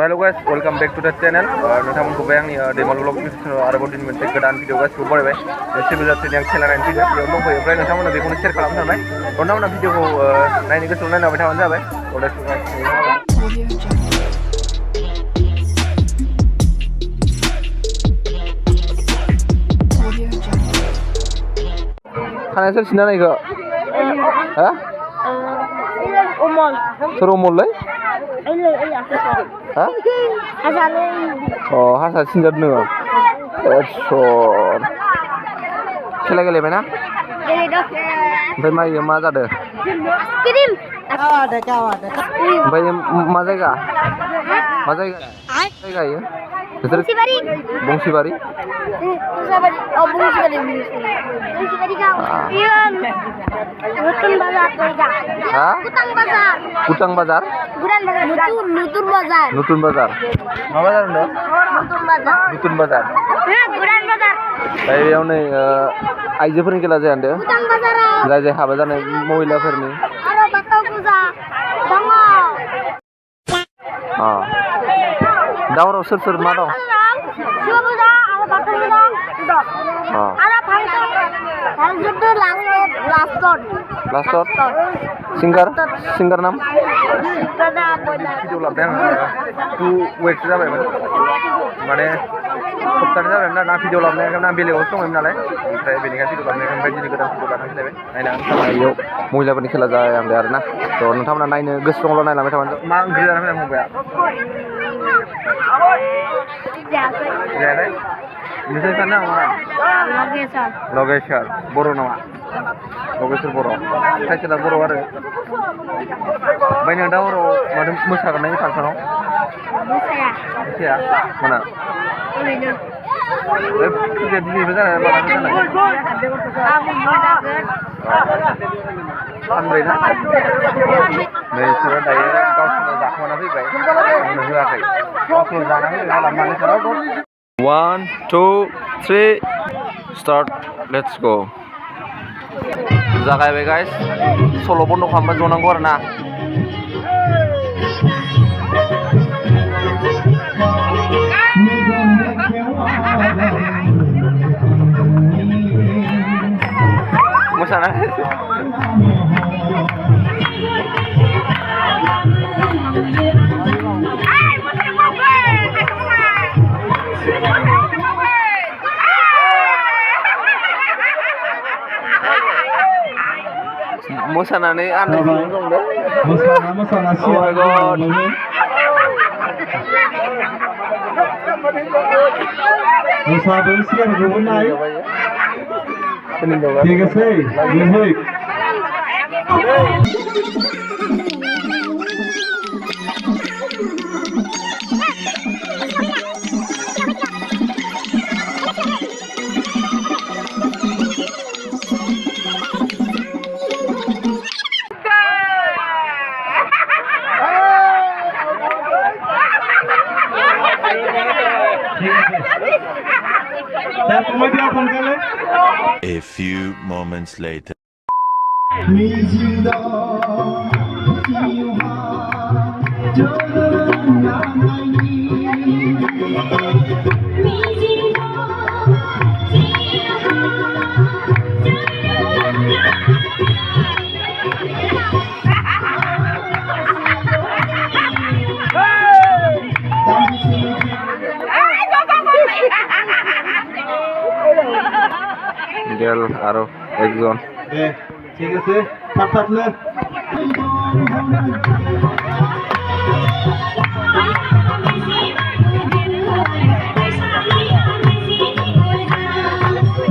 hello guys, welcome back to the channel. Nonton gue yang Demal Vlog ada buat ini mentek kedan video guys, gue boleh bay. Sebelum yang channel yang video, yang nonton gue berani nonton nabi kono share kalam sampai. Nonton video gue, naik ini kesulitan nabi tahu sampai. Udah guys. Karena saya sini nih kok. Hah? Suruh mulai? Hah? Oh, Hasan sinjar nih. Edson. Kela mana? Bagaimana maza deh? Kirim. Ada kawan. Bagaimana maza ga? Maza ga? Maza ga ya? Bungsi bari. Oh, bungsi bari kau. Iya. Nutun bazar kau. Hah? Kutang bazar. Nutun bazar. Apa bazar anda? Nutun bazar. Guran bazar. Saya yang ni aja pernah jalan anda? Kutang bazar. Jalan apa jalan mohila pernah? Aro batau puza. Bango. Ah. Daur ser mana? Siapa puza? Aro batau puza. Ah. Aro pangsa. Pangsa tu last shot. Singer nam? Video lah yang tu wait saja berapa? Mana? Kapten saja berapa? Nak video lah yang nak beli osong mana lah? Saya beli kan video lah yang beli ni kita video lah nanti lebih. Ayo, mulai pun ikhlas aja yang dia na. So nanti mana naik ni gus tolong naik lah macam mana? Mang dia nama yang mungkin. Jadi, misalnya sana mana? Logesar, Boro nama. Logesar Boro. Saya cakap Boro ada. Banyak dah orang macam musa kan ni falsano. Musa. Mana? Kerja di mana? Mana sana? Ambil na. Mesra daya kau sudah dah mana sih baik? Mana juga baik. Kau sudah dah ni dalam mana sekarang kau? 1, 2, 3, start. Let's go. Jaga guys. Solo pun nak hambat zonang gor na. Masana. Musana ni aneh dong deh. Musana sih. Oh my god. Musana bersih ada guna naik. Penindakan. Tiga sih. Music. A few moments later. Gel aro ekjon. ঠিক আছে পাঠাতলে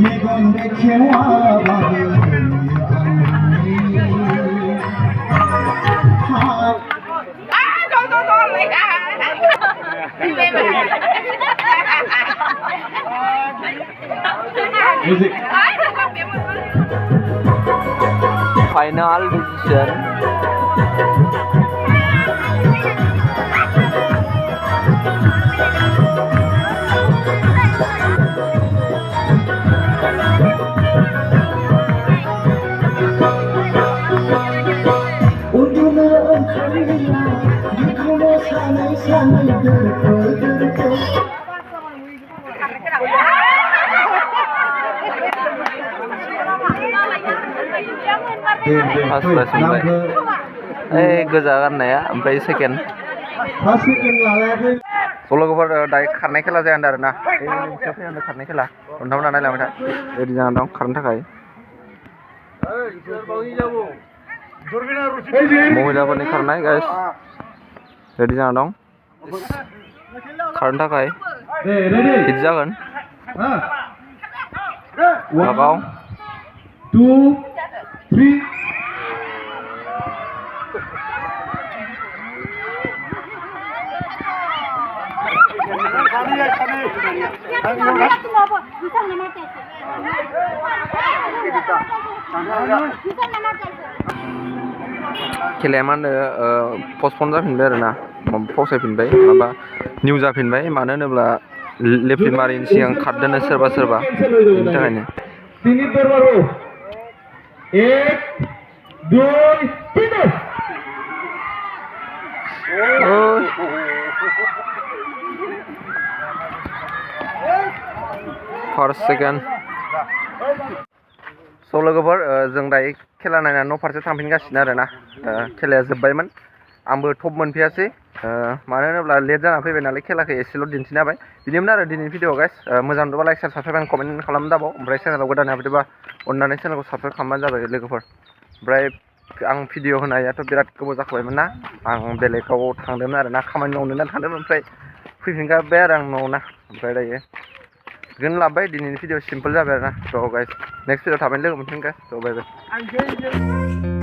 মেঘন দেখে আবাবে Music. Final decision. First place मोनबाय ओइ गोजा गाननाया ओमफ्राय second सल'गोफोर दायो खारनाय खेला जाया होनदों आरोना फैनानै खारनाय खेला नोंथांमोना नायलांबाय था रेडि जाना दं खारनो थाखाय महिलाफोरनि खारनाय गाइस रेडि जाना दं खारनो थाखाय हिट जागोन लागाव 2 3 खेलाया मा होनो पस्टपन जाफिनबाय आरोना फावसायफिनबाय माबा निउ जाफिनबाय मानो होनोब्ला लेफ्ट मारिनि सिगां खारदोनो सोरबा सोरबा बेनि थाखायनो 1 2 3 फार्स्ट सेकेन्ड स' लोगोफोर जों दायो खेला नायनानै न' फारसे थांफिनगासिनो आरोना खेलाया जोब्बायमोन आंबो टप मोनफैयासै मानो होनोब्ला लेट जाना फैबाय नालाय खेलाखौ एसेल' दिन्थिनो हाबाय बिदिमोन आरो दिनैनि भिडिअ गाइस मोजां नुबा लाइक साबसक्राइब एन्ड कमेन्ट खालामनो दाबाव ओमफ्राय चेनेलाव गोदान हाबदोंबा अननानै चेनेलखौ साबसक्राइब खालामबानो जाबाय लोगोफोर ओमफ्राय आं भिडिअ होनायाथ' बिराद गोबाव जाखाबायमोन ना आं बेलेगाव थांदोंमोन आरोना खामानि मावनो होननानै थांदोंमोन ओमफ्राय फैफिनगारबाय आरो आं न'आव ना ओमफ्राय दायो बेखौनो लाबोबाय दिनैनि भिडिअ सिम्पोल जाबाय आरोना स' गाइस नेक्स्ट भिडिअ थाबैनो लोगो मोनफिनगोन स' बाय बाय